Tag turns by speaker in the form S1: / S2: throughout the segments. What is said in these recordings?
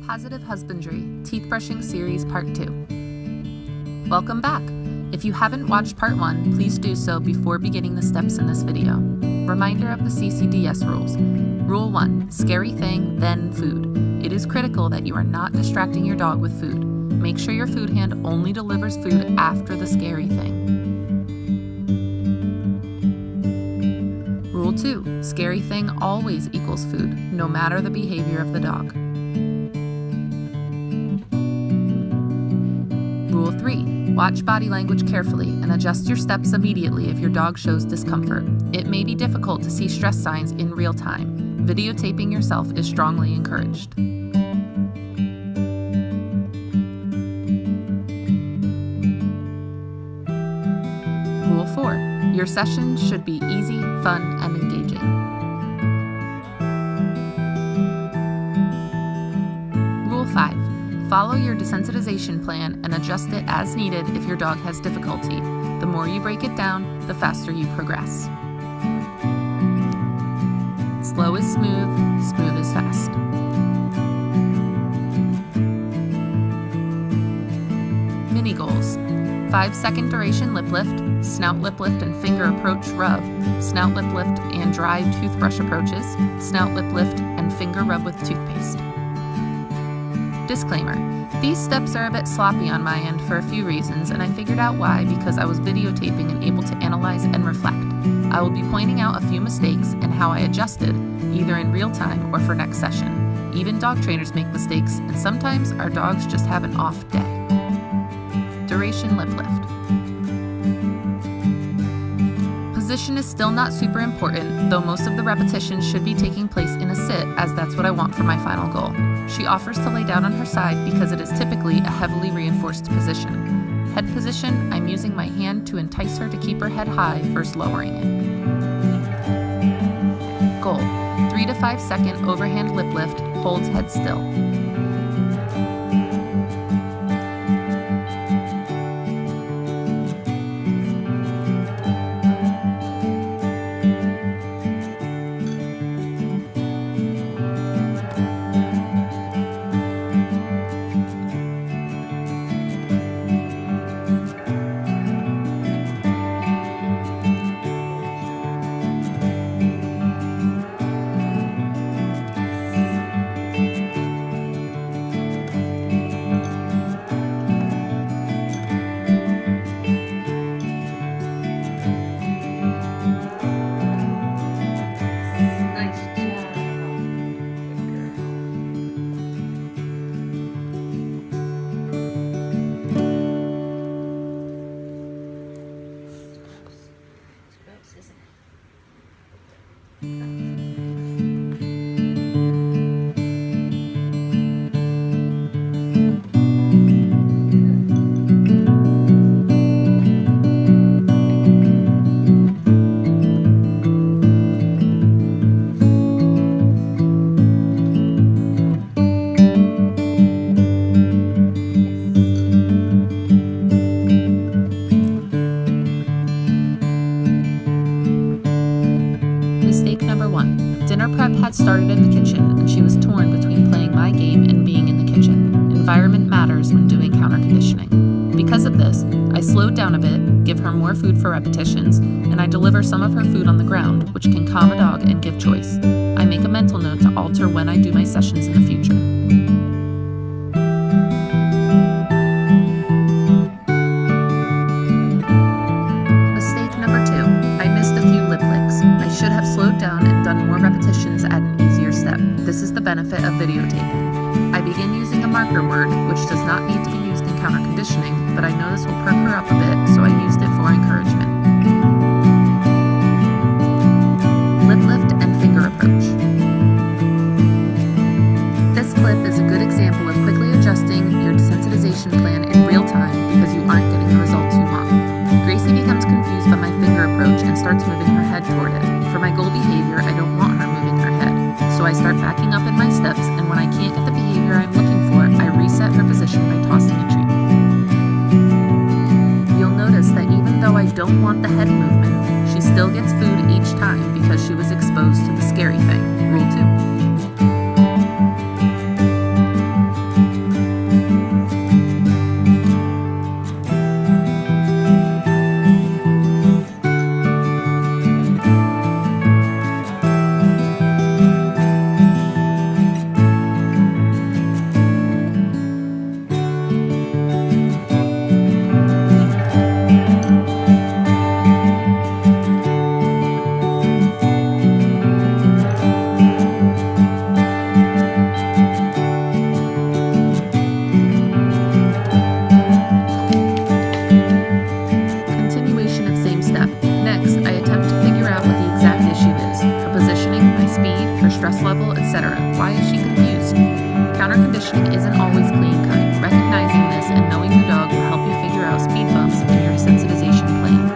S1: Positive Husbandry Teeth Brushing Series Part 2. Welcome back! If you haven't watched Part 1, please do so before beginning the steps in this video. Reminder of the CCDS rules. Rule 1. Scary thing, then food. It is critical that you are not distracting your dog with food. Make sure your food hand only delivers food after the scary thing. Rule 2. Scary thing always equals food, no matter the behavior of the dog. Rule 3. Watch body language carefully and adjust your steps immediately if your dog shows discomfort. It may be difficult to see stress signs in real time. Videotaping yourself is strongly encouraged. Rule 4. Your session should be easy, fun, and engaging. Rule 5. Follow your desensitization plan and adjust it as needed if your dog has difficulty. The more you break it down, the faster you progress. Slow is smooth, smooth is fast. Mini goals. 5-second duration lip lift, snout lip lift and finger approach rub, snout lip lift and dry toothbrush approaches, snout lip lift and finger rub with toothpaste. Disclaimer. These steps are a bit sloppy on my end for a few reasons, and I figured out why because I was videotaping and able to analyze and reflect. I will be pointing out a few mistakes and how I adjusted, either in real time or for next session. Even dog trainers make mistakes, and sometimes our dogs just have an off day. Duration lip lift. Position is still not super important, though most of the repetitions should be taking place in a sit, as that's what I want for my final goal. She offers to lay down on her side because it is typically a heavily reinforced position. Head position, I'm using my hand to entice her to keep her head high versus lowering it. Goal. 3 to 5 second overhand lip lift, holds head still. Mistake number 1. Dinner prep had started in the kitchen, and she was torn between playing my game and being in the kitchen. Environment matters when doing counter conditioning. Because of this, I slowed down a bit, give her more food for repetitions, and I deliver some of her food on the ground, which can calm a dog and give choice. I make a mental note to alter when I do my sessions in the future. Mistake number 2. I missed a few lip licks. I should have slowed down and done more repetitions at an easier step. This is the benefit of videotaping. I begin using a marker word, which does not need to be used in counter conditioning, but I know this will perk her up a bit, so I used it for encouragement. Lip lift and finger approach. This clip is a good example of quickly adjusting your desensitization plan in real time because you aren't getting the results you want. Gracie becomes confused by my finger approach and starts moving her head toward it. For my goal behavior, I don't want her moving her head, so I start backing up in my steps, and when I can't get the behavior I'm looking for, I reset her position by tossing a treat. You'll notice that even though I don't want the head movement, she still gets food each time because she was exposed to the scary thing. Rule 2. conditioning isn't always clean-cut. Recognizing this and knowing your dog will help you figure out speed bumps in your desensitization plan.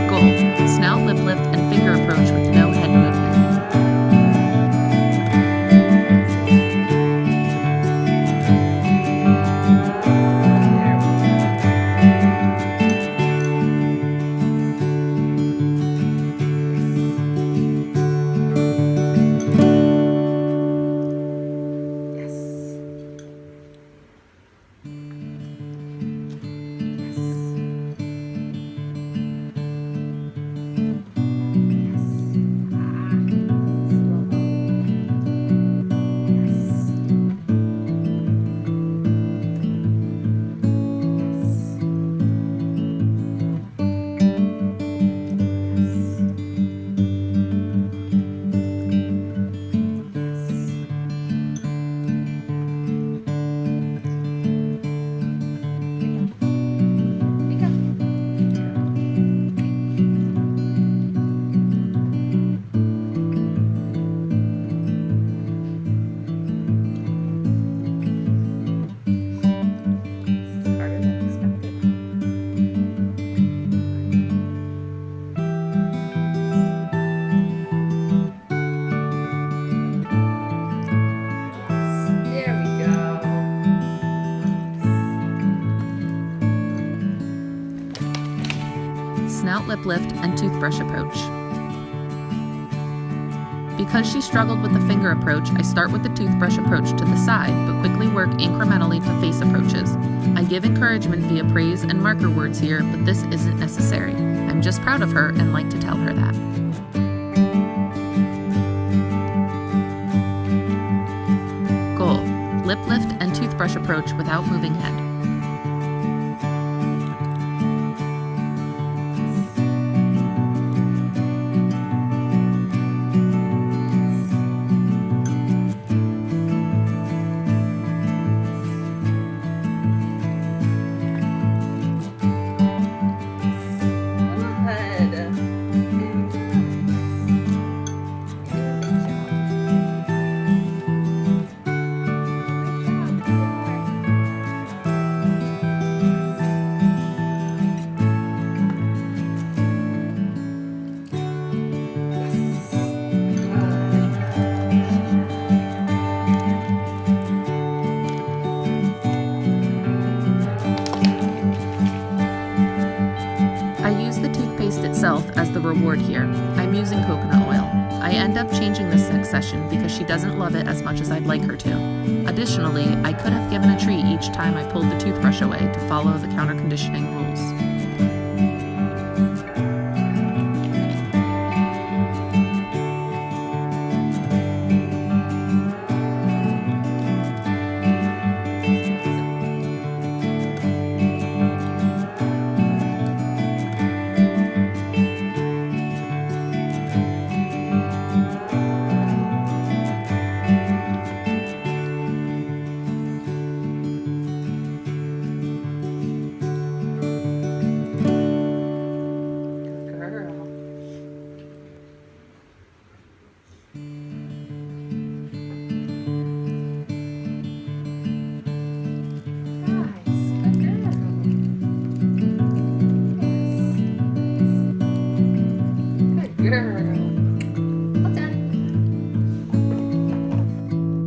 S1: Goal: snout lip lift and finger approach with no head movement. Snout lip lift and toothbrush approach. Because she struggled with the finger approach, I start with the toothbrush approach to the side, but quickly work incrementally to face approaches. I give encouragement via praise and marker words here, but this isn't necessary. I'm just proud of her and like to tell her that. Goal: lip lift and toothbrush approach without moving head. Itself as the reward here. I'm using coconut oil. I end up changing this next session because she doesn't love it as much as I'd like her to. Additionally, I could have given a treat each time I pulled the toothbrush away to follow the counter conditioning rules.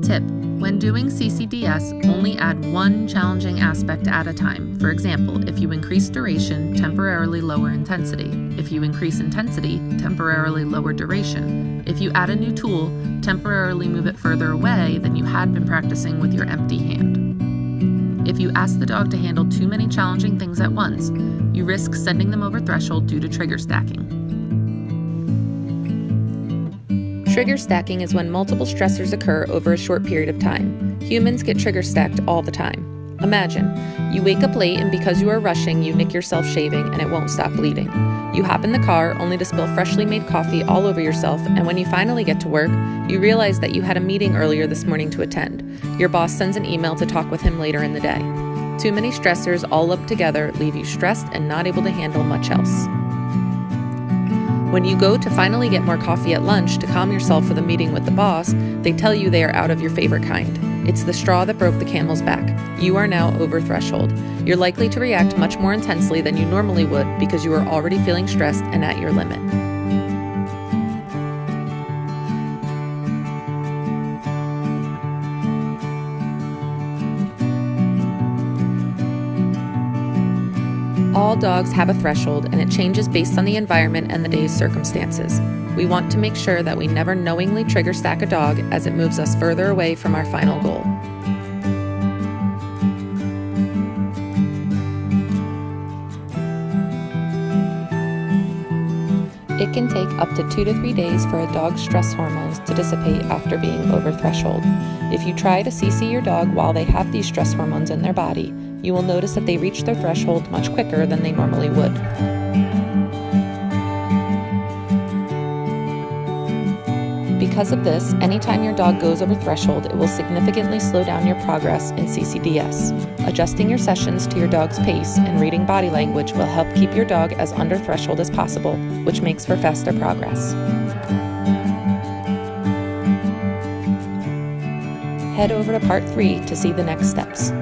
S1: Tip: when doing CCDS, only add one challenging aspect at a time. For example, if you increase duration, temporarily lower intensity. If you increase intensity, temporarily lower duration. If you add a new tool, temporarily move it further away than you had been practicing with your empty hand. If you ask the dog to handle too many challenging things at once, you risk sending them over threshold due to trigger stacking. Trigger stacking is when multiple stressors occur over a short period of time. Humans get trigger stacked all the time. Imagine, you wake up late and because you are rushing, you nick yourself shaving and it won't stop bleeding. You hop in the car only to spill freshly made coffee all over yourself, and when you finally get to work, you realize that you had a meeting earlier this morning to attend. Your boss sends an email to talk with him later in the day. Too many stressors all up together leave you stressed and not able to handle much else. When you go to finally get more coffee at lunch to calm yourself for the meeting with the boss, they tell you they are out of your favorite kind. It's the straw that broke the camel's back. You are now over threshold. You're likely to react much more intensely than you normally would because you are already feeling stressed and at your limit. All dogs have a threshold, and it changes based on the environment and the day's circumstances. We want to make sure that we never knowingly trigger stack a dog, as it moves us further away from our final goal. It can take up to 2 to 3 days for a dog's stress hormones to dissipate after being over threshold. If you try to CC your dog while they have these stress hormones in their body, you will notice that they reach their threshold much quicker than they normally would. Because of this, anytime your dog goes over threshold, it will significantly slow down your progress in CCDS. Adjusting your sessions to your dog's pace and reading body language will help keep your dog as under threshold as possible, which makes for faster progress. Head over to part 3 to see the next steps.